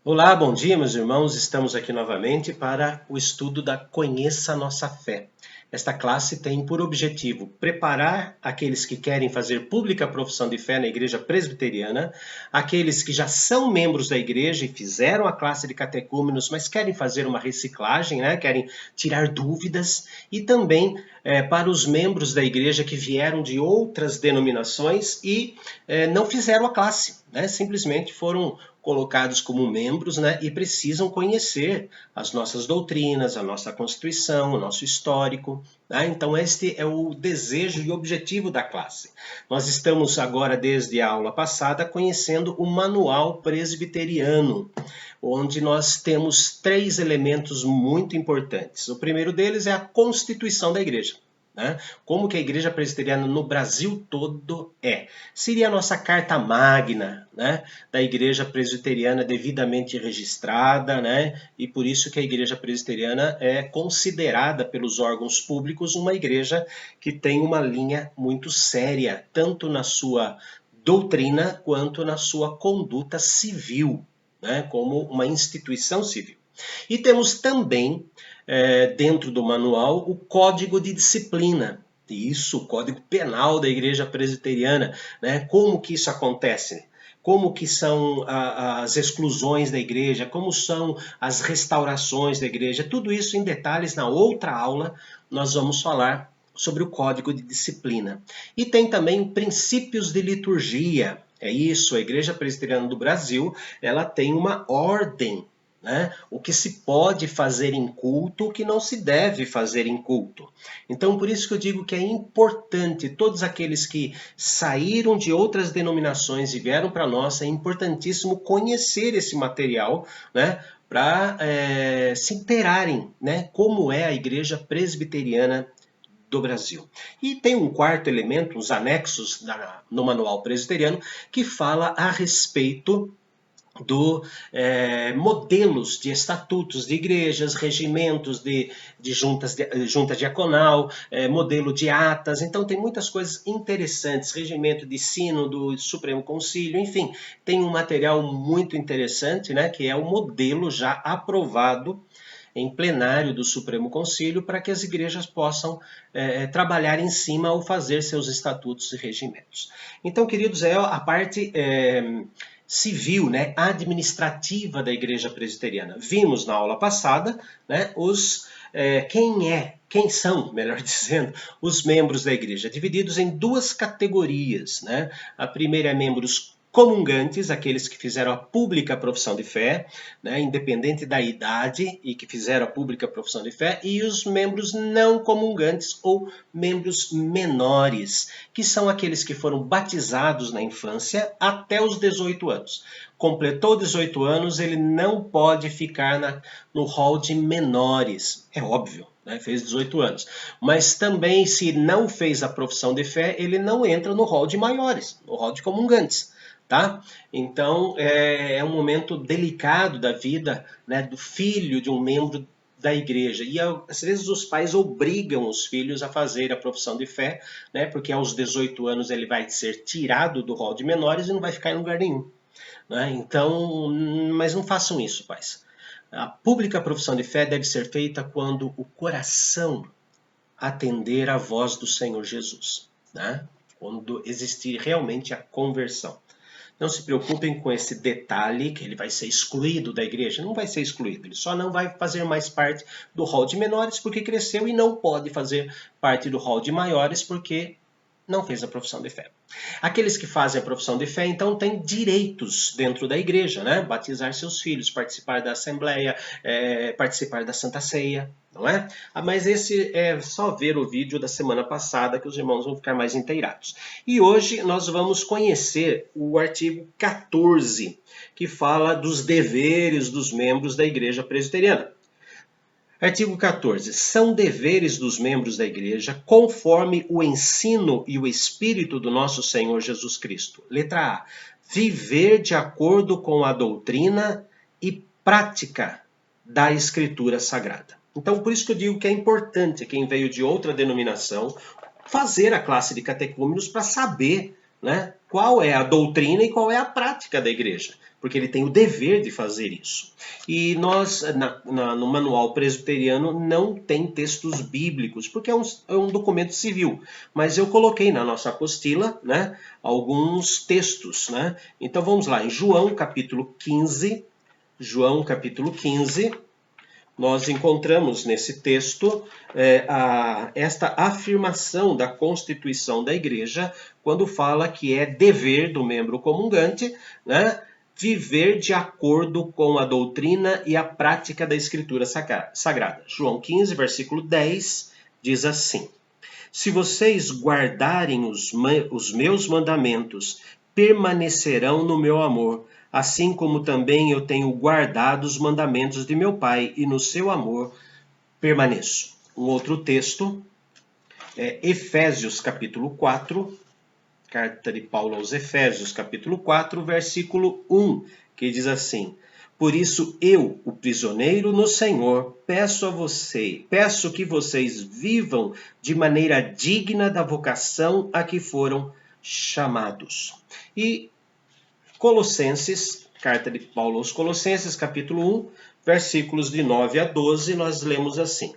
Olá, bom dia, meus irmãos. Estamos aqui novamente para o estudo da Conheça a Nossa Fé. Esta classe tem por objetivo preparar aqueles que querem fazer pública a profissão de fé na Igreja Presbiteriana, aqueles que já são membros da igreja e fizeram a classe de catecúmenos, mas querem fazer uma reciclagem, querem tirar dúvidas, e também para os membros da igreja que vieram de outras denominações e não fizeram a classe, simplesmente foram colocados como membros, e precisam conhecer as nossas doutrinas, a nossa Constituição, o nosso histórico. Então, este é o desejo e objetivo da classe. Nós estamos agora, desde a aula passada, conhecendo o Manual Presbiteriano, onde nós temos 3 elementos muito importantes. O primeiro deles é a Constituição da Igreja. Como que a Igreja Presbiteriana no Brasil todo é. Seria a nossa carta magna, da Igreja Presbiteriana devidamente registrada, e por isso que a Igreja Presbiteriana é considerada pelos órgãos públicos uma igreja que tem uma linha muito séria, tanto na sua doutrina quanto na sua conduta civil, como uma instituição civil. E temos também, dentro do manual, o Código de Disciplina. Isso, o Código Penal da Igreja Presbiteriana. Como que isso acontece? Como que são as exclusões da igreja, como são as restaurações da igreja. Tudo isso em detalhes na outra aula nós vamos falar sobre o Código de Disciplina. E tem também princípios de liturgia. É isso, a Igreja Presbiteriana do Brasil, ela tem uma ordem. O que se pode fazer em culto, o que não se deve fazer em culto. Então, por isso que eu digo que é importante, todos aqueles que saíram de outras denominações e vieram para nós, é importantíssimo conhecer esse material, para se inteirarem, como é a Igreja Presbiteriana do Brasil. E tem um quarto elemento, os anexos no Manual Presbiteriano, que fala a respeito do modelos de estatutos de igrejas, regimentos de junta diaconal, modelo de atas. Então tem muitas coisas interessantes, regimento de sino do Supremo Concílio, enfim, tem um material muito interessante, que é o modelo já aprovado em plenário do Supremo Concílio para que as igrejas possam trabalhar em cima ao fazer seus estatutos e regimentos. Então, queridos, é a parte civil, administrativa da Igreja Presbiteriana. Vimos na aula passada, quem são, melhor dizendo, os membros da igreja, divididos em 2 categorias. A primeira é membros comungantes, aqueles que fizeram a pública profissão de fé, independente da idade, e que fizeram a pública profissão de fé, e os membros não comungantes ou membros menores, que são aqueles que foram batizados na infância até os 18 anos. Completou 18 anos, ele não pode ficar no rol de menores, é óbvio. Fez 18 anos. Mas também, se não fez a profissão de fé, ele não entra no rol de maiores, no rol de comungantes. Então, é um momento delicado da vida, do filho de um membro da igreja. E às vezes os pais obrigam os filhos a fazer a profissão de fé, porque aos 18 anos ele vai ser tirado do rol de menores e não vai ficar em lugar nenhum. Então, mas não façam isso, pais. A pública profissão de fé deve ser feita quando o coração atender à voz do Senhor Jesus, quando existir realmente a conversão. Não se preocupem com esse detalhe, que ele vai ser excluído da igreja. Não vai ser excluído, ele só não vai fazer mais parte do rol de menores porque cresceu e não pode fazer parte do rol de maiores porque não fez a profissão de fé. Aqueles que fazem a profissão de fé, então, têm direitos dentro da igreja, Batizar seus filhos, participar da assembleia, participar da Santa Ceia, não é? Mas esse é só ver o vídeo da semana passada que os irmãos vão ficar mais inteirados. E hoje nós vamos conhecer o artigo 14, que fala dos deveres dos membros da Igreja Presbiteriana. Artigo 14. São deveres dos membros da igreja conforme o ensino e o espírito do nosso Senhor Jesus Cristo. Letra A. Viver de acordo com a doutrina e prática da Escritura Sagrada. Então, por isso que eu digo que é importante quem veio de outra denominação fazer a classe de catecúmenos para saber, qual é a doutrina e qual é a prática da igreja. porque ele tem o dever de fazer isso. E nós, no manual presbiteriano, não tem textos bíblicos, porque é um documento civil. Mas eu coloquei na nossa apostila, né, alguns textos, né? Então vamos lá, em João capítulo 15, nós encontramos nesse texto esta afirmação da Constituição da Igreja, quando fala que é dever do membro comungante, né, viver de acordo com a doutrina e a prática da Escritura Sagrada. João 15, versículo 10, diz assim: se vocês guardarem os meus mandamentos, permanecerão no meu amor, assim como também eu tenho guardado os mandamentos de meu Pai, e no seu amor permaneço. Um outro texto é Efésios capítulo 4, carta de Paulo aos Efésios capítulo 4, versículo 1, que diz assim: por isso eu, o prisioneiro no Senhor, peço que vocês vivam de maneira digna da vocação a que foram chamados. E Colossenses, carta de Paulo aos Colossenses, capítulo 1, versículos de 9 a 12, nós lemos assim: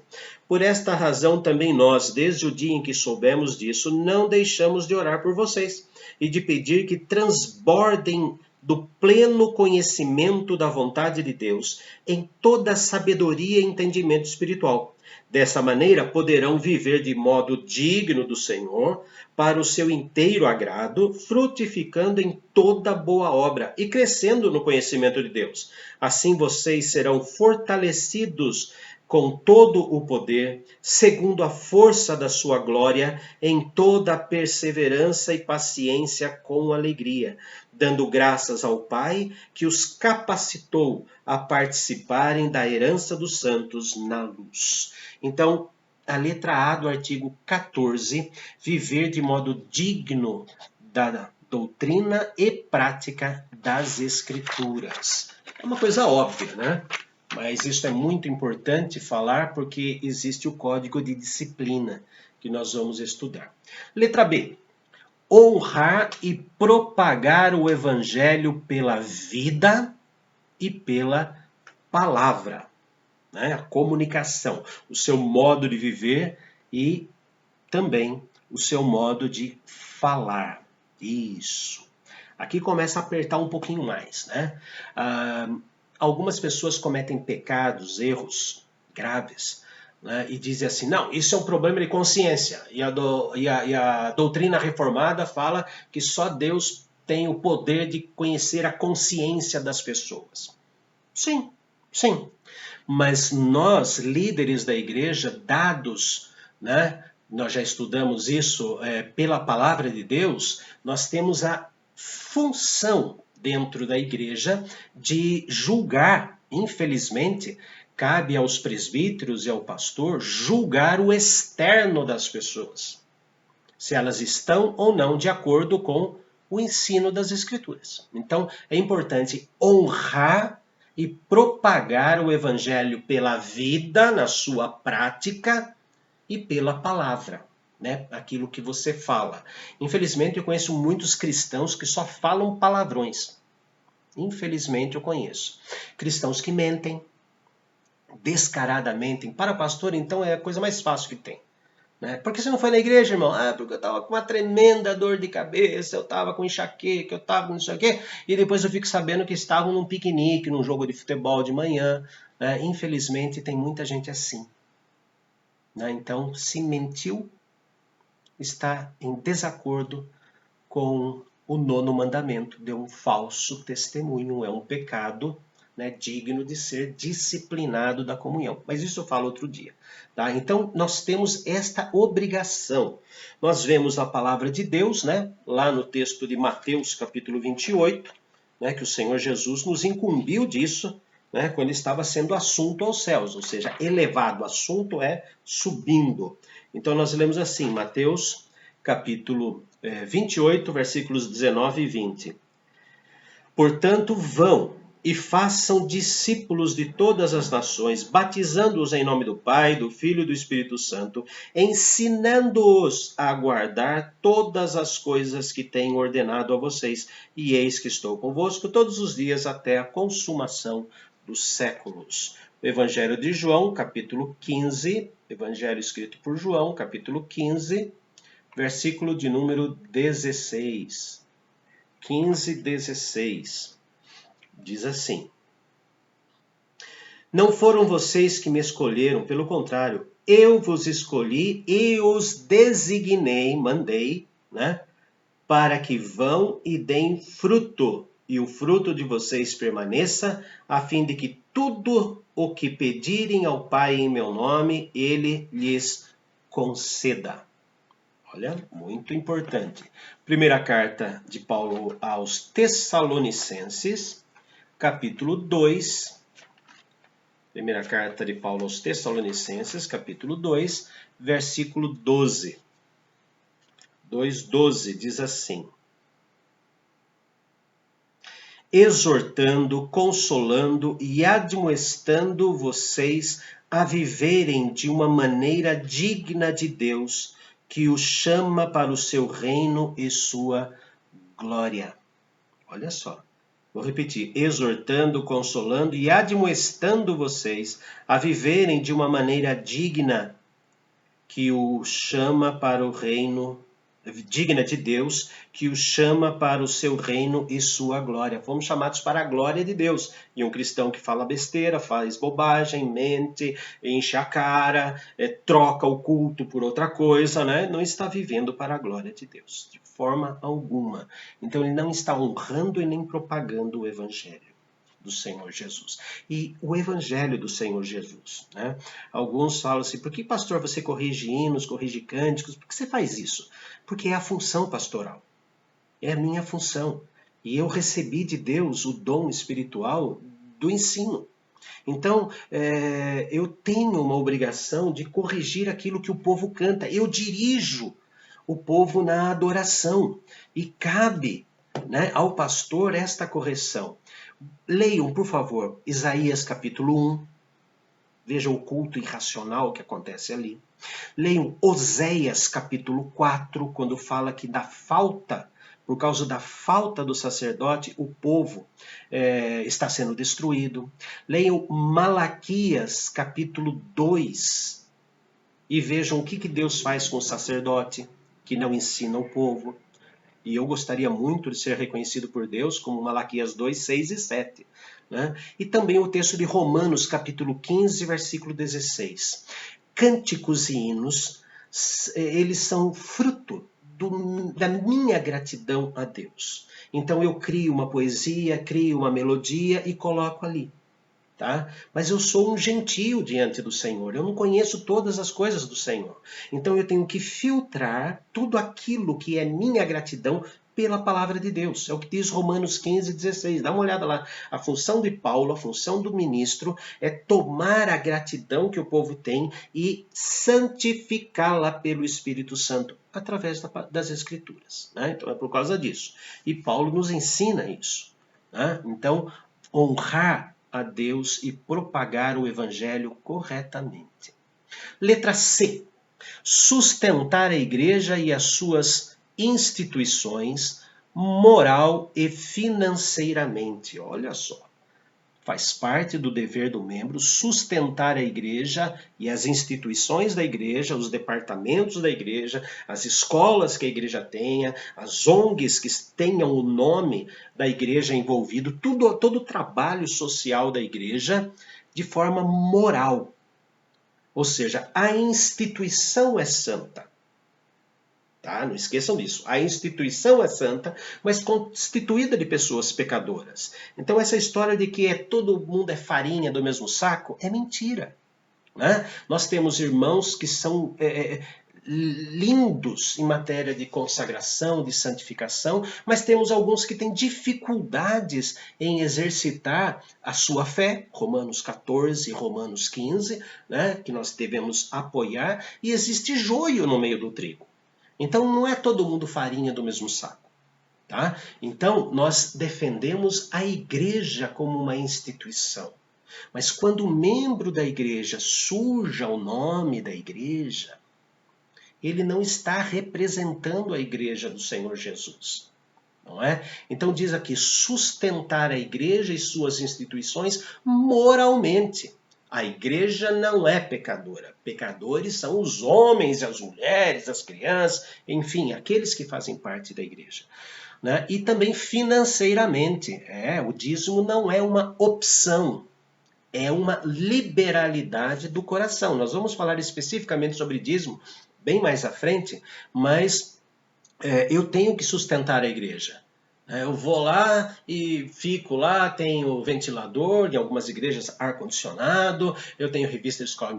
por esta razão também nós, desde o dia em que soubemos disso, não deixamos de orar por vocês e de pedir que transbordem do pleno conhecimento da vontade de Deus em toda sabedoria e entendimento espiritual. Dessa maneira poderão viver de modo digno do Senhor, para o seu inteiro agrado, frutificando em toda boa obra e crescendo no conhecimento de Deus. Assim vocês serão fortalecidos com todo o poder, segundo a força da sua glória, em toda a perseverança e paciência com alegria, dando graças ao Pai que os capacitou a participarem da herança dos santos na luz. Então, a letra A do artigo 14, viver de modo digno da doutrina e prática das Escrituras. É uma coisa óbvia, né? Mas isso é muito importante falar porque existe o código de disciplina que nós vamos estudar. Letra B. Honrar e propagar o Evangelho pela vida e pela palavra. Né? A comunicação, o seu modo de viver e também o seu modo de falar. Isso. Aqui começa a apertar um pouquinho mais, né? Algumas pessoas cometem pecados, erros graves, né? E dizem assim, não, isso é um problema de consciência. E a doutrina reformada fala que só Deus tem o poder de conhecer a consciência das pessoas. Sim, sim. Mas nós, líderes da igreja, dados, né? Nós já estudamos isso pela palavra de Deus, nós temos a função dentro da igreja de julgar. Infelizmente, cabe aos presbíteros e ao pastor julgar o externo das pessoas, se elas estão ou não de acordo com o ensino das Escrituras. Então, é importante honrar e propagar o Evangelho pela vida, na sua prática, e pela palavra. Né? Aquilo que você fala. Infelizmente, eu conheço muitos cristãos que só falam palavrões. Infelizmente, eu conheço. Cristãos que mentem descaradamente. Para pastor, então, é a coisa mais fácil que tem. Né? Por que você não foi na igreja, irmão? Porque eu estava com uma tremenda dor de cabeça, eu estava com enxaqueca, eu estava com não sei o quê. E depois eu fico sabendo que estavam num piquenique, num jogo de futebol de manhã. Né? Infelizmente, tem muita gente assim. Né? Então, se mentiu, está em desacordo com o 9º mandamento, deu um falso testemunho, é um pecado, né, digno de ser disciplinado da comunhão. Mas isso eu falo outro dia. Tá? Então, nós temos esta obrigação. Nós vemos a palavra de Deus, né, lá no texto de Mateus, capítulo 28, né, que o Senhor Jesus nos incumbiu disso, né, quando estava sendo assunto aos céus, ou seja, elevado. O assunto é subindo. Então, nós lemos assim, Mateus, capítulo 28, versículos 19 e 20. Portanto, vão e façam discípulos de todas as nações, batizando-os em nome do Pai, do Filho e do Espírito Santo, ensinando-os a guardar todas as coisas que tenho ordenado a vocês. E eis que estou convosco todos os dias até a consumação dos séculos. O Evangelho de João, capítulo 15, Evangelho escrito por João, capítulo 15, versículo de número 16. 15, 16. Diz assim: Não foram vocês que me escolheram, pelo contrário, eu vos escolhi e os designei, mandei, né, para que vão e deem fruto, e o fruto de vocês permaneça, a fim de que tudo o que pedirem ao Pai em meu nome, ele lhes conceda. Olha, muito importante. Primeira carta de Paulo aos Tessalonicenses, capítulo 2, primeira carta de Paulo aos Tessalonicenses, capítulo 2, versículo 12. 2:12 diz assim: Exortando, consolando e admoestando vocês a viverem de uma maneira digna de Deus, que os chama para o seu reino e sua glória. Olha só. Vou repetir, exortando, consolando e admoestando vocês a viverem de uma maneira digna que o chama para o reino, digna de Deus, que o chama para o seu reino e sua glória. Fomos chamados para a glória de Deus. E um cristão que fala besteira, faz bobagem, mente, enche a cara, troca o culto por outra coisa, né? Não está vivendo para a glória de Deus, de forma alguma. Então ele não está honrando e nem propagando o evangelho do Senhor Jesus. E o Evangelho do Senhor Jesus, né? Alguns falam assim, por que, pastor, você corrige hinos, corrige cânticos? Por que você faz isso? Porque é a função pastoral. É a minha função. E eu recebi de Deus o dom espiritual do ensino. Então, eu tenho uma obrigação de corrigir aquilo que o povo canta. Eu dirijo o povo na adoração. E cabe, né, ao pastor esta correção. Leiam, por favor, Isaías capítulo 1. Vejam o culto irracional que acontece ali. Leiam Oséias capítulo 4, quando fala que por causa da falta do sacerdote, o povo está sendo destruído. Leiam Malaquias capítulo 2 e vejam o que Deus faz com o sacerdote, que não ensina o povo. E eu gostaria muito de ser reconhecido por Deus como Malaquias 2, 6 e 7. Né? E também o texto de Romanos, capítulo 15, versículo 16. Cânticos e hinos, eles são fruto da minha gratidão a Deus. Então eu crio uma poesia, crio uma melodia e coloco ali. Tá? Mas eu sou um gentio diante do Senhor, eu não conheço todas as coisas do Senhor. Então eu tenho que filtrar tudo aquilo que é minha gratidão pela palavra de Deus. É o que diz Romanos 15, 16. Dá uma olhada lá. A função de Paulo, a função do ministro é tomar a gratidão que o povo tem e santificá-la pelo Espírito Santo através das Escrituras. Né? Então é por causa disso. E Paulo nos ensina isso. Né? Então, honrar a Deus e propagar o evangelho corretamente. Letra C. Sustentar a igreja e as suas instituições moral e financeiramente. Olha só. Faz parte do dever do membro sustentar a igreja e as instituições da igreja, os departamentos da igreja, as escolas que a igreja tenha, as ONGs que tenham o nome da igreja envolvido, todo o trabalho social da igreja de forma moral. Ou seja, a instituição é santa. Tá? Não esqueçam disso. A instituição é santa, mas constituída de pessoas pecadoras. Então essa história de que todo mundo é farinha do mesmo saco é mentira. Né? Nós temos irmãos que são lindos em matéria de consagração, de santificação, mas temos alguns que têm dificuldades em exercitar a sua fé, Romanos 14, Romanos 15, né? Que nós devemos apoiar, e existe joio no meio do trigo. Então não é todo mundo farinha do mesmo saco. Tá? Então, nós defendemos a igreja como uma instituição. Mas quando o membro da igreja suja o nome da igreja, ele não está representando a igreja do Senhor Jesus. Não é? Então diz aqui, sustentar a igreja e suas instituições moralmente. A igreja não é pecadora. Pecadores são os homens, as mulheres, as crianças, enfim, aqueles que fazem parte da igreja. Né? E também financeiramente. O dízimo não é uma opção, é uma liberalidade do coração. Nós vamos falar especificamente sobre dízimo bem mais à frente, mas eu tenho que sustentar a igreja. Eu vou lá e fico lá, tenho ventilador, em algumas igrejas ar-condicionado, eu tenho revista escola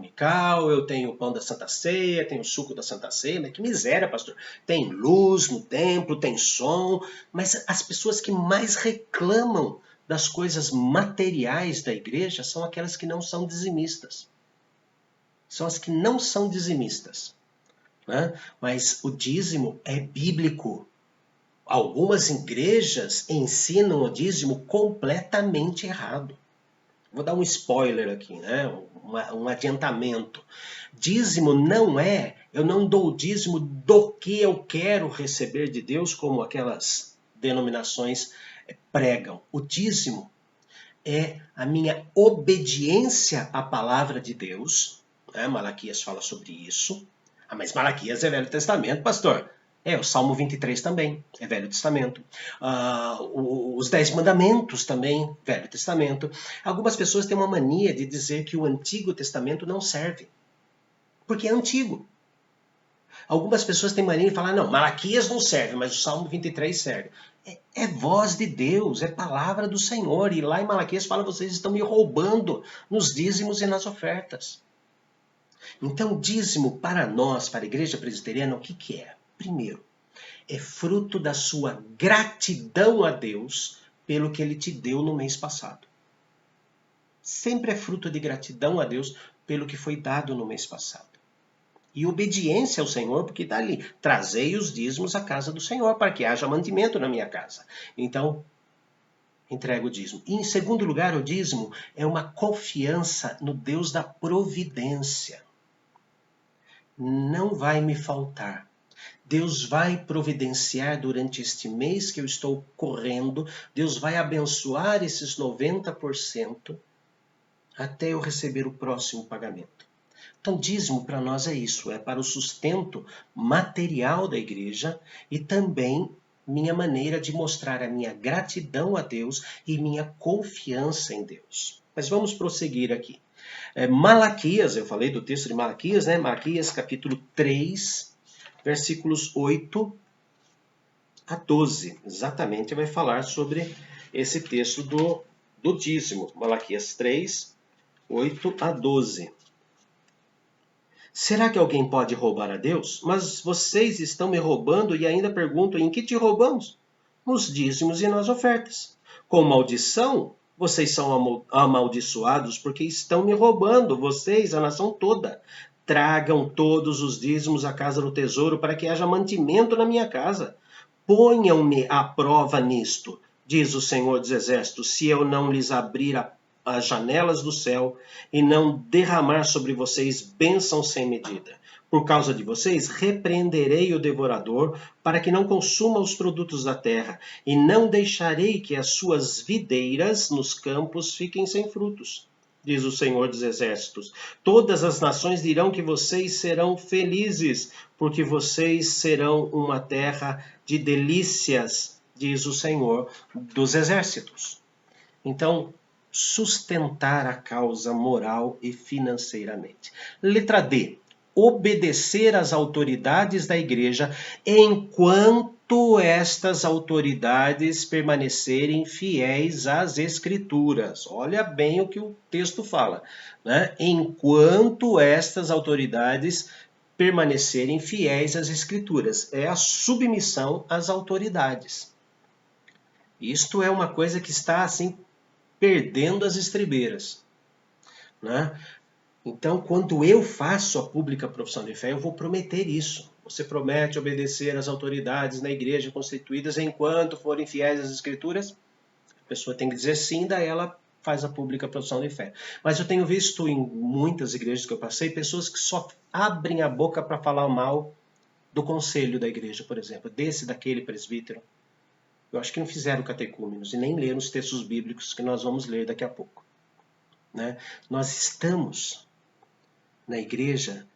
eu tenho o pão da Santa Ceia, tenho o suco da Santa Ceia, mas que miséria, pastor. Tem luz no templo, tem som, mas as pessoas que mais reclamam das coisas materiais da igreja são aquelas que não são dizimistas. São as que não são dizimistas. Né? Mas o dízimo é bíblico. Algumas igrejas ensinam o dízimo completamente errado. Vou dar um spoiler aqui, né? Um adiantamento. Dízimo não é, eu não dou o dízimo do que eu quero receber de Deus, como aquelas denominações pregam. O dízimo é a minha obediência à palavra de Deus. Né? Malaquias fala sobre isso. Mas Malaquias é Velho Testamento, pastor. O Salmo 23 também é Velho Testamento. Os 10 Mandamentos também, Velho Testamento. Algumas pessoas têm uma mania de dizer que o Antigo Testamento não serve, porque é antigo. Algumas pessoas têm mania de falar, não, Malaquias não serve, mas o Salmo 23 serve. É voz de Deus, é palavra do Senhor. E lá em Malaquias fala, vocês estão me roubando nos dízimos e nas ofertas. Então, dízimo para nós, para a igreja presbiteriana, o que é? Primeiro, é fruto da sua gratidão a Deus pelo que Ele te deu no mês passado. Sempre é fruto de gratidão a Deus pelo que foi dado no mês passado. E obediência ao Senhor, porque está ali, trazei os dízimos à casa do Senhor, para que haja mantimento na minha casa. Então, entrega o dízimo. E em segundo lugar, o dízimo é uma confiança no Deus da providência. Não vai me faltar. Deus vai providenciar durante este mês que eu estou correndo, Deus vai abençoar esses 90% até eu receber o próximo pagamento. Então, dízimo para nós é isso, é para o sustento material da igreja e também minha maneira de mostrar a minha gratidão a Deus e minha confiança em Deus. Mas vamos prosseguir aqui. Malaquias, eu falei do texto de Malaquias, né? Malaquias capítulo 3, versículos 8 a 12. Exatamente vai falar sobre esse texto do dízimo. Malaquias 3, 8 a 12. Será que alguém pode roubar a Deus? Mas vocês estão me roubando e ainda perguntam em que te roubamos? Nos dízimos e nas ofertas. Com maldição, vocês são amaldiçoados porque estão me roubando, vocês, a nação toda. Tragam todos os dízimos à casa do tesouro para que haja mantimento na minha casa. Ponham-me à prova nisto, diz o Senhor dos Exércitos, se eu não lhes abrir as janelas do céu e não derramar sobre vocês bênção sem medida. Por causa de vocês, repreenderei o devorador para que não consuma os produtos da terra e não deixarei que as suas videiras nos campos fiquem sem frutos, diz o Senhor dos Exércitos. Todas as nações dirão que vocês serão felizes, porque vocês serão uma terra de delícias, diz o Senhor dos Exércitos. Então, sustentar a causa moral e financeiramente. Letra D. Obedecer às autoridades da igreja enquanto estas autoridades permanecerem fiéis às Escrituras. Olha bem o que o texto fala, né? Enquanto estas autoridades permanecerem fiéis às Escrituras. É a submissão às autoridades. Isto é uma coisa que está assim perdendo as estribeiras, né? Então, quando eu faço a pública profissão de fé, eu vou prometer isso. Você promete obedecer às autoridades na igreja constituídas enquanto forem fiéis às Escrituras? A pessoa tem que dizer sim, daí ela faz a pública profissão de fé. Mas eu tenho visto em muitas igrejas que eu passei, pessoas que só abrem a boca para falar mal do conselho da igreja, por exemplo, daquele presbítero. Eu acho que não fizeram catecúmenos e nem leram os textos bíblicos que nós vamos ler daqui a pouco. Né? Nós estamos na igreja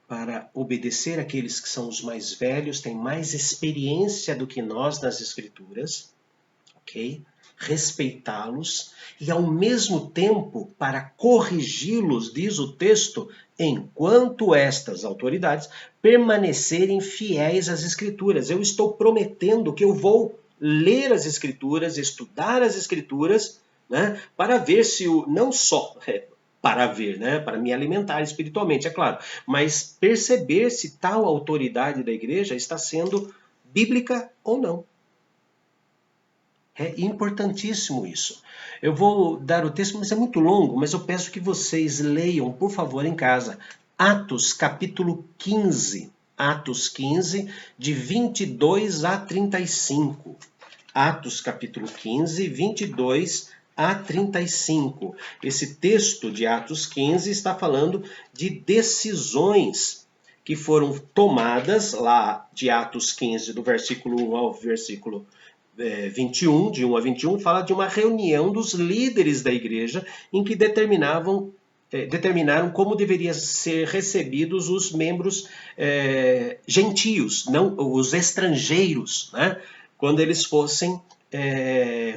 para obedecer àqueles que são os mais velhos, têm mais experiência do que nós nas Escrituras, ok? Respeitá-los e, ao mesmo tempo, para corrigi-los, diz o texto, enquanto estas autoridades permanecerem fiéis às Escrituras. Eu estou prometendo que eu vou ler as Escrituras, estudar as Escrituras, né, para ver se não só para ver, né, para me alimentar espiritualmente, é claro, mas perceber se tal autoridade da igreja está sendo bíblica ou não. É importantíssimo isso. Eu vou dar o texto, mas é muito longo, mas eu peço que vocês leiam, por favor, em casa. Atos, capítulo 15. Atos 15, de 22 a 35. Atos, capítulo 15, 22 a 35. Esse texto de Atos 15 está falando de decisões que foram tomadas lá de Atos 15, do versículo 1 ao versículo 21, de 1 a 21, fala de uma reunião dos líderes da igreja em que determinaram como deveriam ser recebidos os membros gentios, não os estrangeiros, né? Quando eles fossem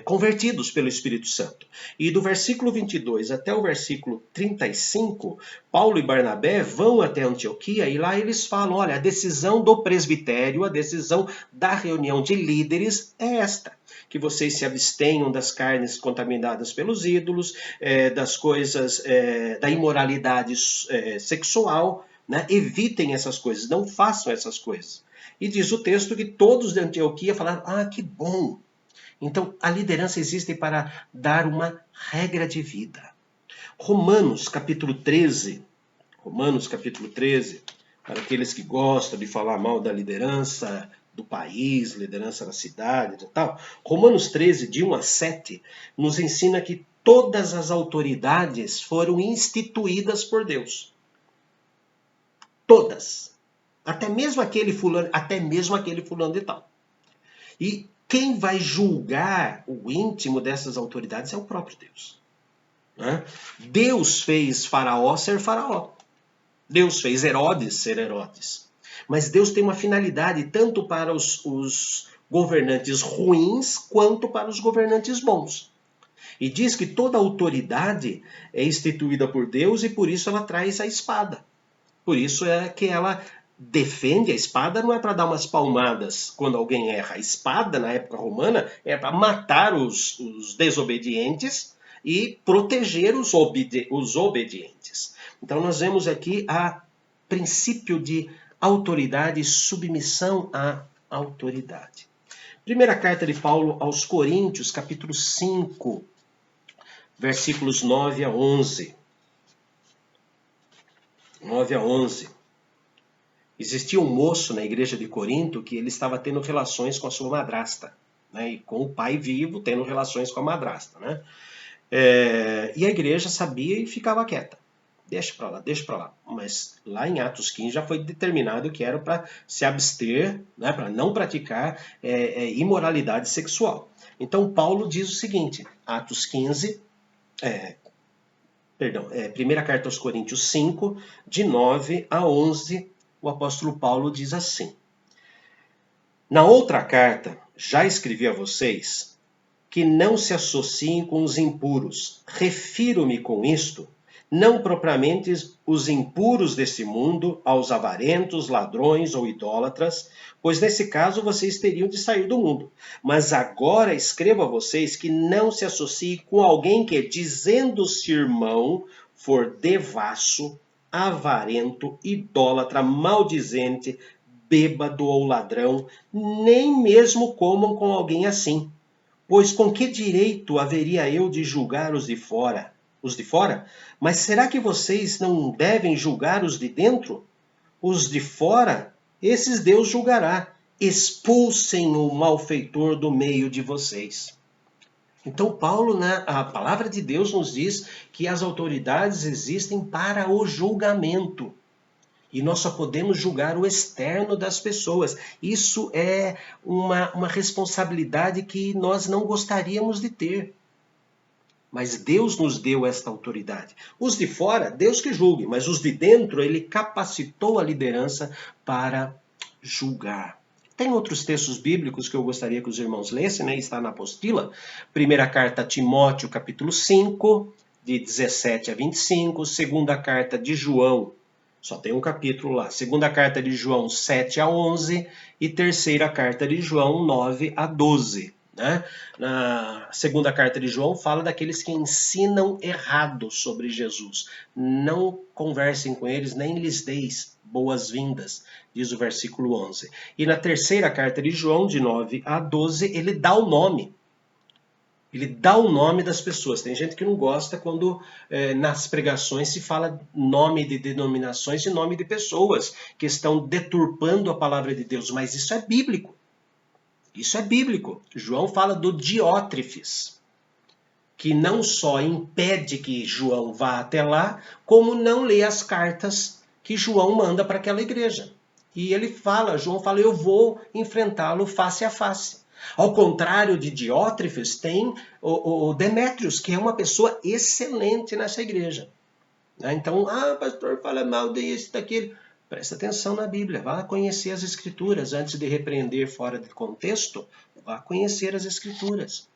convertidos pelo Espírito Santo. E do versículo 22 até o versículo 35, Paulo e Barnabé vão até Antioquia e lá eles falam, olha, a decisão do presbitério, a decisão da reunião de líderes é esta, que vocês se abstenham das carnes contaminadas pelos ídolos, das coisas, da imoralidade sexual, né? Evitem essas coisas, não façam essas coisas. E diz o texto que todos de Antioquia falaram, que bom! Então, a liderança existe para dar uma regra de vida. Romanos, capítulo 13, para aqueles que gostam de falar mal da liderança do país, liderança da cidade e tal. Romanos 13, de 1 a 7, nos ensina que todas as autoridades foram instituídas por Deus. Todas. Até mesmo aquele fulano de tal. E quem vai julgar o íntimo dessas autoridades é o próprio Deus. Né? Deus fez Faraó ser Faraó. Deus fez Herodes ser Herodes. Mas Deus tem uma finalidade tanto para os governantes ruins quanto para os governantes bons. E diz que toda autoridade é instituída por Deus e por isso ela traz a espada. Por isso é que ela defende. A espada não é para dar umas palmadas quando alguém erra. A espada, na época romana, é para matar os desobedientes e proteger os obedientes. Então nós vemos aqui a princípio de autoridade e submissão à autoridade. Primeira carta de Paulo aos Coríntios, capítulo 5, versículos 9 a 11. 9 a 11. Existia um moço na igreja de Corinto que ele estava tendo relações com a sua madrasta, né? E com o pai vivo tendo relações com a madrasta, né? E a igreja sabia e ficava quieta. Deixa para lá. Mas lá em Atos 15 já foi determinado que era para se abster, né? Para não praticar imoralidade sexual. Então Paulo diz o seguinte, Atos 15, primeira carta aos Coríntios 5, de 9 a 11, o apóstolo Paulo diz assim: na outra carta, já escrevi a vocês que não se associem com os impuros. Refiro-me com isto, não propriamente os impuros desse mundo, aos avarentos, ladrões ou idólatras, pois nesse caso vocês teriam de sair do mundo. Mas agora escrevo a vocês que não se associem com alguém que, dizendo-se irmão, for devasso, avarento, idólatra, maldizente, bêbado ou ladrão, nem mesmo comam com alguém assim. Pois com que direito haveria eu de julgar os de fora? Mas será que vocês não devem julgar os de dentro? Os de fora esses Deus julgará. Expulsem o malfeitor do meio de vocês. Então, Paulo, a palavra de Deus nos diz que as autoridades existem para o julgamento. E nós só podemos julgar o externo das pessoas. Isso é uma responsabilidade que nós não gostaríamos de ter. Mas Deus nos deu esta autoridade. Os de fora, Deus que julgue, mas os de dentro, ele capacitou a liderança para julgar. Tem outros textos bíblicos que eu gostaria que os irmãos lessem, né? Está na apostila. Primeira carta a Timóteo, capítulo 5, de 17 a 25. Segunda carta de João, só tem um capítulo lá. Segunda carta de João, 7 a 11. E terceira carta de João, 9 a 12. Né? Na segunda carta de João fala daqueles que ensinam errado sobre Jesus. Não conversem com eles, nem lhes deis boas-vindas, diz o versículo 11. E na terceira carta de João, de 9 a 12, ele dá o nome. Ele dá o nome das pessoas. Tem gente que não gosta quando nas pregações se fala nome de denominações e nome de pessoas que estão deturpando a palavra de Deus, mas isso é bíblico. Isso é bíblico. João fala do Diótrefes, que não só impede que João vá até lá, como não lê as cartas que João manda para aquela igreja. E João fala, eu vou enfrentá-lo face a face. Ao contrário de Diótrefes, tem o Demétrios, que é uma pessoa excelente nessa igreja. Então, pastor, fala mal disso, daquilo. Presta atenção na Bíblia, vá conhecer as Escrituras. Antes de repreender fora de contexto, vá conhecer as Escrituras.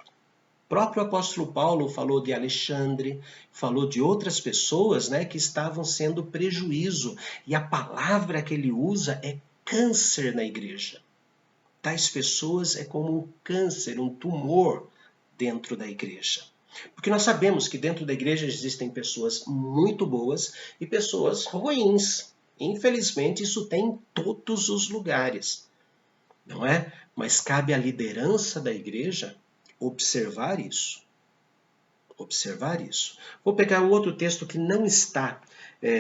O próprio apóstolo Paulo falou de Alexandre, falou de outras pessoas, né, que estavam sendo prejuízo. E a palavra que ele usa é câncer na igreja. Tais pessoas é como um câncer, um tumor dentro da igreja. Porque nós sabemos que dentro da igreja existem pessoas muito boas e pessoas ruins. Infelizmente, isso tem em todos os lugares, não é? Mas cabe à liderança da igreja observar isso. Observar isso. Vou pegar um outro texto que não está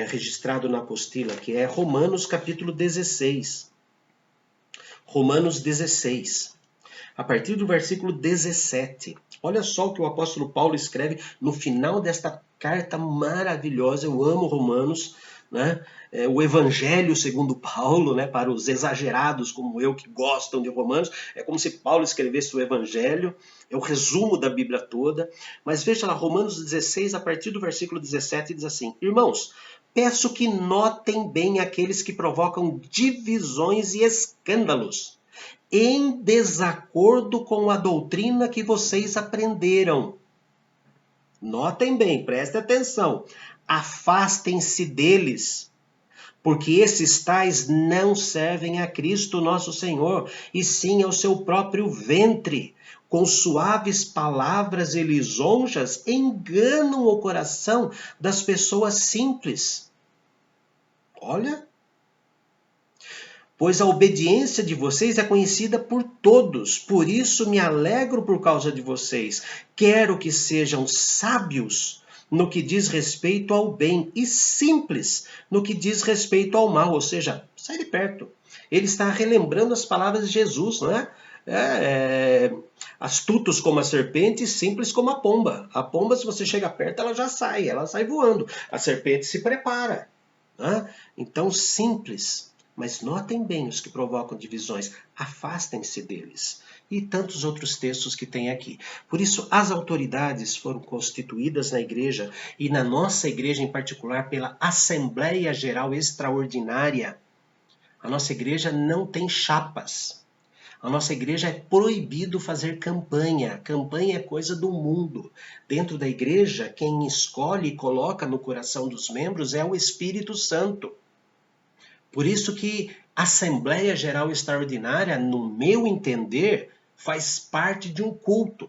registrado na apostila, que é Romanos capítulo 16. Romanos 16. A partir do versículo 17. Olha só o que o apóstolo Paulo escreve no final desta carta maravilhosa. Eu amo Romanos, né? O Evangelho segundo Paulo, né? Para os exagerados como eu que gostam de Romanos. É como se Paulo escrevesse o Evangelho. É o resumo da Bíblia toda. Mas veja lá, Romanos 16, a partir do versículo 17, diz assim: Irmãos, peço que notem bem aqueles que provocam divisões e escândalos, em desacordo com a doutrina que vocês aprenderam. Notem bem, prestem atenção. Afastem-se deles, porque esses tais não servem a Cristo nosso Senhor, e sim ao seu próprio ventre. Com suaves palavras e lisonjas, enganam o coração das pessoas simples. Olha, pois a obediência de vocês é conhecida por todos, por isso me alegro por causa de vocês. Quero que sejam sábios no que diz respeito ao bem e simples no que diz respeito ao mal, ou seja, sai de perto. Ele está relembrando as palavras de Jesus, não é? Astutos como a serpente, simples como a pomba. A pomba, se você chega perto, ela sai voando. A serpente se prepara. Né? Então, simples. Mas notem bem os que provocam divisões, afastem-se deles. E tantos outros textos que tem aqui. Por isso, as autoridades foram constituídas na igreja, e na nossa igreja em particular, pela Assembleia Geral Extraordinária. A nossa igreja não tem chapas. A nossa igreja é proibido fazer campanha. Campanha é coisa do mundo. Dentro da igreja, quem escolhe e coloca no coração dos membros é o Espírito Santo. Por isso que a Assembleia Geral Extraordinária, no meu entender, faz parte de um culto.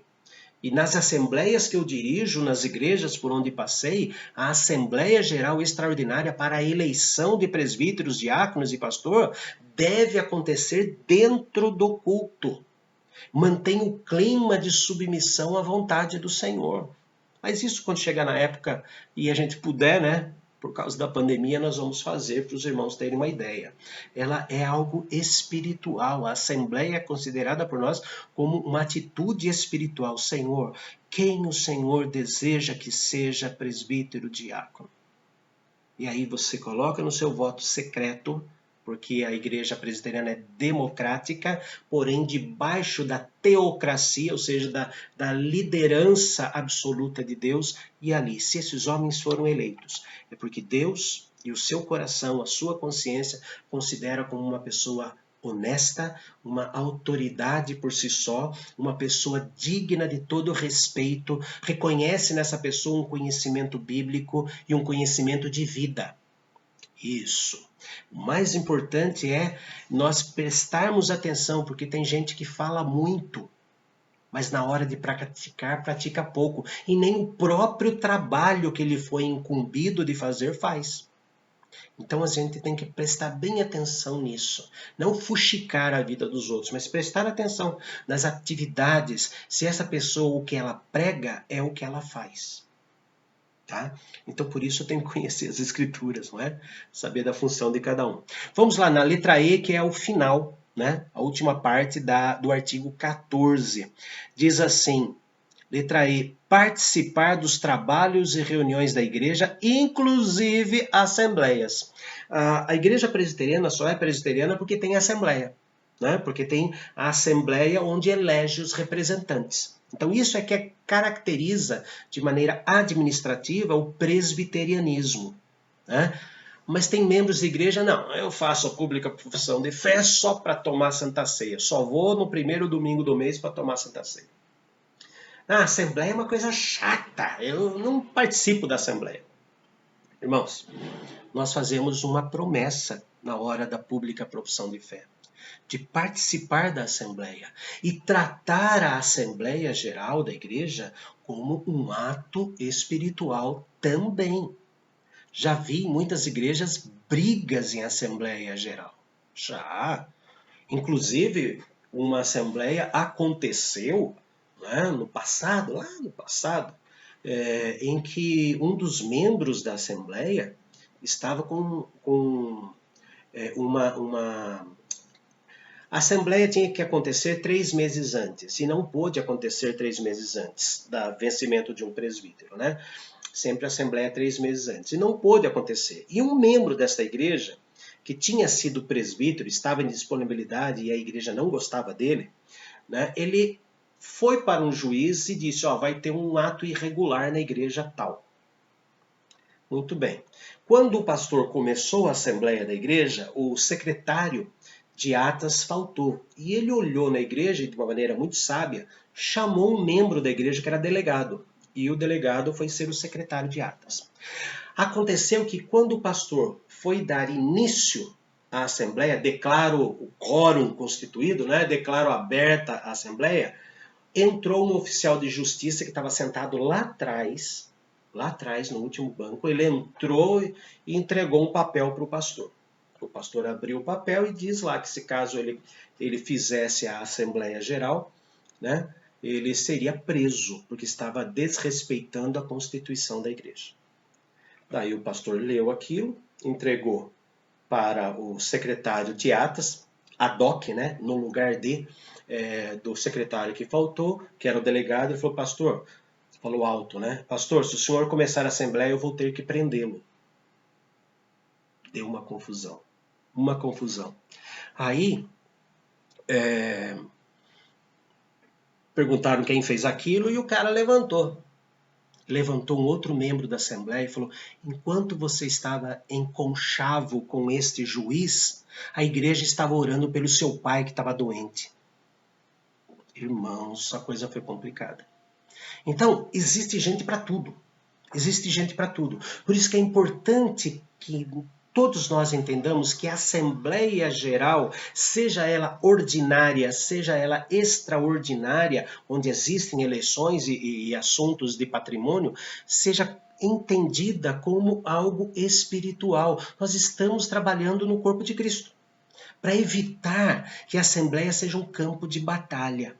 E nas assembleias que eu dirijo, nas igrejas por onde passei, a Assembleia Geral Extraordinária para a eleição de presbíteros, diáconos e pastor deve acontecer dentro do culto. Mantém o clima de submissão à vontade do Senhor. Mas isso quando chegar na época e a gente puder, né, por causa da pandemia, nós vamos fazer para os irmãos terem uma ideia. Ela é algo espiritual. A assembleia é considerada por nós como uma atitude espiritual. Senhor, quem o Senhor deseja que seja presbítero diácono? E aí você coloca no seu voto secreto, porque a igreja presbiteriana é democrática, porém debaixo da teocracia, ou seja, da liderança absoluta de Deus. E ali, se esses homens foram eleitos, é porque Deus e o seu coração, a sua consciência, considera como uma pessoa honesta, uma autoridade por si só, uma pessoa digna de todo respeito, reconhece nessa pessoa um conhecimento bíblico e um conhecimento de vida. Isso. O mais importante é nós prestarmos atenção, porque tem gente que fala muito, mas na hora de praticar, pratica pouco. E nem o próprio trabalho que ele foi incumbido de fazer faz. Então a gente tem que prestar bem atenção nisso. Não fuxicar a vida dos outros, mas prestar atenção nas atividades. Se essa pessoa, o que ela prega, é o que ela faz. Tá? Então, por isso eu tenho que conhecer as escrituras, não é? Saber da função de cada um. Vamos lá na letra E, que é o final, né? A última parte do artigo 14. Diz assim, letra E, participar dos trabalhos e reuniões da igreja, inclusive assembleias. A igreja presbiteriana só é presbiteriana porque tem assembleia, né? Porque tem a assembleia onde elege os representantes. Então, isso é que caracteriza de maneira administrativa o presbiterianismo, né? Mas tem membros da igreja, não, eu faço a pública profissão de fé só para tomar Santa Ceia. Só vou no primeiro domingo do mês para tomar Santa Ceia. A assembleia é uma coisa chata, eu não participo da assembleia. Irmãos, nós fazemos uma promessa na hora da pública profissão de fé, de participar da Assembleia e tratar a Assembleia Geral da Igreja como um ato espiritual também. Já vi em muitas igrejas brigas em Assembleia Geral. Já. Inclusive, uma Assembleia aconteceu, né, no passado, lá no passado, em que um dos membros da Assembleia estava com uma A assembleia tinha que acontecer 3 meses antes, e não pôde acontecer 3 meses antes do vencimento de um presbítero, né? Sempre a assembleia 3 meses antes, e não pôde acontecer. E um membro desta igreja, que tinha sido presbítero, estava em disponibilidade e a igreja não gostava dele, né? Ele foi para um juiz e disse, vai ter um ato irregular na igreja tal. Muito bem. Quando o pastor começou a assembleia da igreja, o secretário de atas faltou. E ele olhou na igreja e, de uma maneira muito sábia, chamou um membro da igreja que era delegado. E o delegado foi ser o secretário de atas. Aconteceu que quando o pastor foi dar início à assembleia, declaro o quórum constituído, né? Declaro aberta a assembleia, entrou um oficial de justiça que estava sentado lá atrás, no último banco. Ele entrou e entregou um papel para o pastor. O pastor abriu o papel e diz lá que se caso ele fizesse a Assembleia Geral, né, ele seria preso, porque estava desrespeitando a Constituição da igreja. Daí o pastor leu aquilo, entregou para o secretário de atas, ad hoc, né, no lugar do secretário que faltou, que era o delegado, ele falou, pastor, falou alto, né, pastor, se o senhor começar a Assembleia, eu vou ter que prendê-lo. Deu uma confusão. Aí, perguntaram quem fez aquilo e o cara levantou. Levantou um outro membro da Assembleia e falou, enquanto você estava em conchavo com este juiz, a igreja estava orando pelo seu pai que estava doente. Irmãos, a coisa foi complicada. Então, existe gente para tudo. Por isso que é importante que todos nós entendamos que a Assembleia Geral, seja ela ordinária, seja ela extraordinária, onde existem eleições e assuntos de patrimônio, seja entendida como algo espiritual. Nós estamos trabalhando no corpo de Cristo, para evitar que a Assembleia seja um campo de batalha.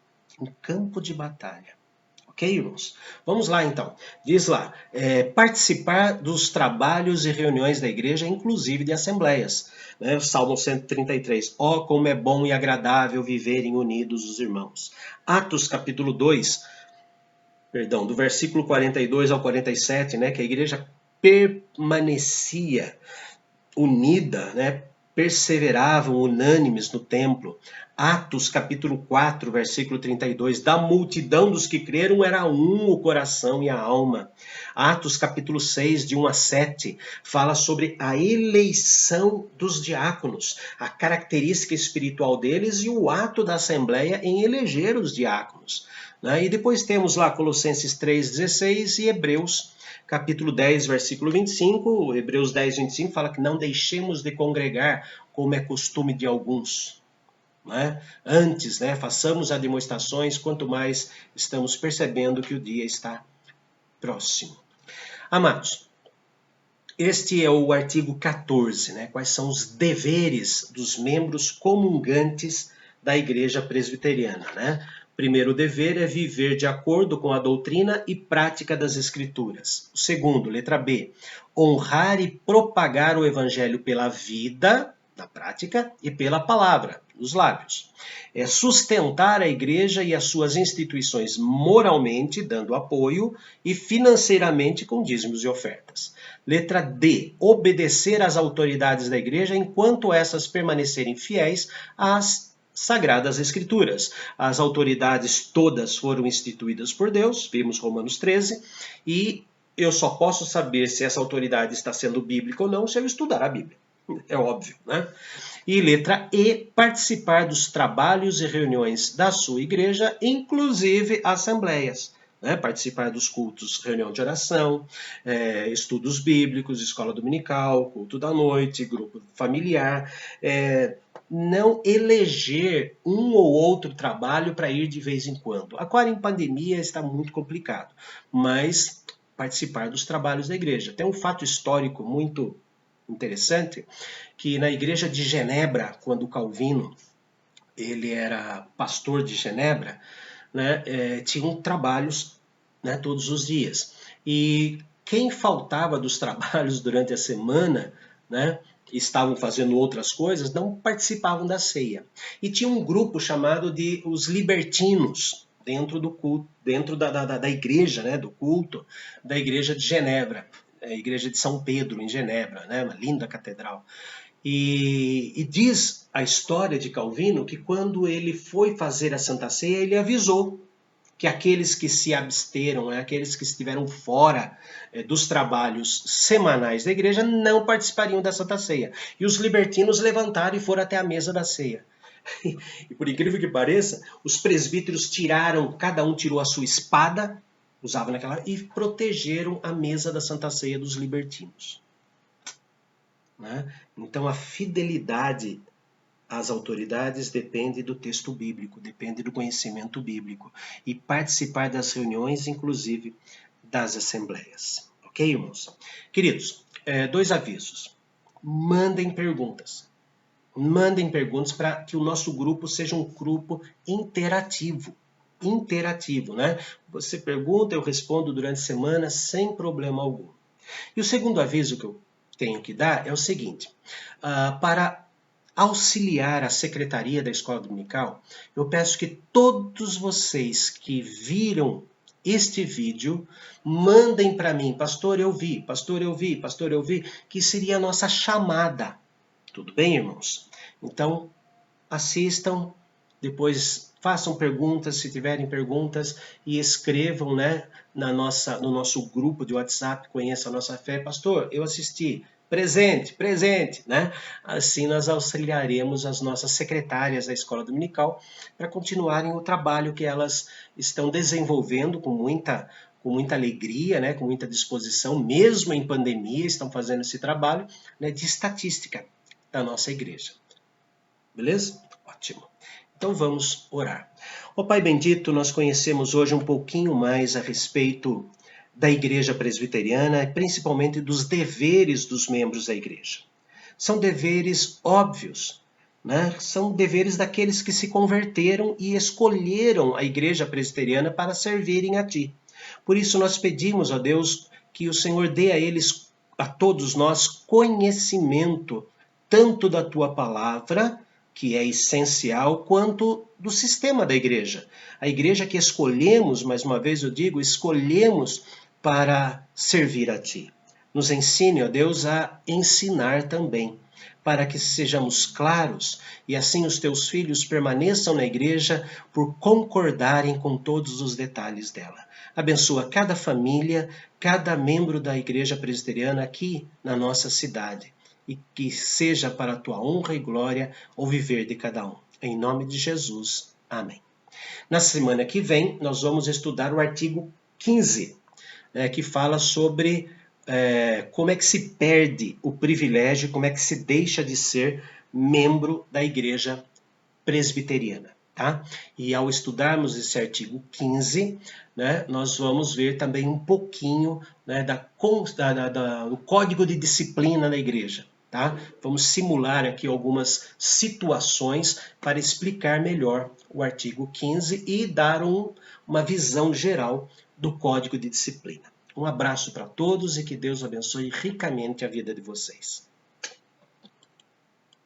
Ok? Ok, irmãos? Vamos lá, então. Diz lá, participar dos trabalhos e reuniões da igreja, inclusive de assembleias. Né? Salmo 133. Ó, como é bom e agradável viverem unidos os irmãos. Atos, capítulo 2, perdão, do versículo 42 ao 47, né? Que a igreja permanecia unida, né? Perseveravam unânimes no templo. Atos capítulo 4, versículo 32, da multidão dos que creram era um o coração e a alma. Atos capítulo 6, de 1 a 7, fala sobre a eleição dos diáconos, a característica espiritual deles e o ato da assembleia em eleger os diáconos. E depois temos lá Colossenses 3,16 e Hebreus capítulo 10, versículo 25, Hebreus 10, 25, fala que não deixemos de congregar, como é costume de alguns. Antes, façamos demonstrações, quanto mais estamos percebendo que o dia está próximo. Amados, este é o artigo 14, quais são os deveres dos membros comungantes da Igreja Presbiteriana. Primeiro dever é viver de acordo com a doutrina e prática das Escrituras. O segundo, letra B, honrar e propagar o Evangelho pela vida, na prática, e pela palavra, nos lábios. É sustentar a igreja e as suas instituições moralmente, dando apoio, e financeiramente com dízimos e ofertas. Letra D, obedecer às autoridades da igreja enquanto essas permanecerem fiéis às Sagradas Escrituras. As autoridades todas foram instituídas por Deus, vimos Romanos 13, e eu só posso saber se essa autoridade está sendo bíblica ou não se eu estudar a Bíblia. É óbvio, E letra E, participar dos trabalhos e reuniões da sua igreja, inclusive assembleias. Participar dos cultos, reunião de oração, estudos bíblicos, escola dominical, culto da noite, grupo familiar, não eleger um ou outro trabalho para ir de vez em quando. Agora, em pandemia, está muito complicado, mas participar dos trabalhos da igreja. Tem um fato histórico muito interessante, que na igreja de Genebra, quando Calvino ele era pastor de Genebra, tinham trabalhos todos os dias. E quem faltava dos trabalhos durante a semana, estavam fazendo outras coisas, não participavam da ceia. E tinha um grupo chamado de os libertinos, dentro do culto, dentro da igreja, do culto da igreja de Genebra, a igreja de São Pedro, em Genebra, uma linda catedral. E diz a história de Calvino que quando ele foi fazer a Santa Ceia, ele avisou que aqueles que se absteram, aqueles que estiveram fora dos trabalhos semanais da igreja, não participariam da Santa Ceia. E os libertinos levantaram e foram até a mesa da ceia. E por incrível que pareça, os presbíteros cada um tirou a sua espada, usava naquela, e protegeram a mesa da Santa Ceia dos libertinos. Então a fidelidade às autoridades depende do texto bíblico, depende do conhecimento bíblico e participar das reuniões, inclusive das assembleias. Ok, irmãos? Queridos, 2 avisos. Mandem perguntas. Mandem perguntas para que o nosso grupo seja um grupo interativo. Você pergunta, eu respondo durante a semana sem problema algum. E o segundo aviso que eu tenho que dar é o seguinte, para auxiliar a secretaria da escola dominical, eu peço que todos vocês que viram este vídeo, mandem para mim, pastor, eu vi, que seria a nossa chamada. Tudo bem, irmãos? Então, assistam, depois façam perguntas, se tiverem perguntas, e escrevam no nosso grupo de WhatsApp, Conheça a Nossa Fé. Pastor, eu assisti. Presente. Assim nós auxiliaremos as nossas secretárias da escola dominical para continuarem o trabalho que elas estão desenvolvendo com muita alegria, com muita disposição, mesmo em pandemia, estão fazendo esse trabalho de estatística da nossa igreja. Beleza? Ótimo. Então vamos orar. Ó Pai bendito, nós conhecemos hoje um pouquinho mais a respeito da igreja presbiteriana, principalmente dos deveres dos membros da igreja. São deveres óbvios, né? São deveres daqueles que se converteram e escolheram a igreja presbiteriana para servirem a ti. Por isso nós pedimos a Deus que o Senhor dê a eles, a todos nós, conhecimento tanto da tua palavra, que é essencial, quanto do sistema da igreja. A igreja que escolhemos, mais uma vez eu digo, escolhemos para servir a ti. Nos ensine, ó Deus, a ensinar também, para que sejamos claros e assim os teus filhos permaneçam na igreja por concordarem com todos os detalhes dela. Abençoa cada família, cada membro da igreja presbiteriana aqui na nossa cidade e que seja para a tua honra e glória o viver de cada um. Em nome de Jesus. Amém. Na semana que vem, nós vamos estudar o artigo 15, que fala sobre como é que se perde o privilégio, como é que se deixa de ser membro da igreja presbiteriana. Tá? E ao estudarmos esse artigo 15, né, nós vamos ver também um pouquinho, né, do código de disciplina da igreja. Tá? Vamos simular aqui algumas situações para explicar melhor o artigo 15 e dar uma visão geral do código de disciplina. Um abraço para todos e que Deus abençoe ricamente a vida de vocês.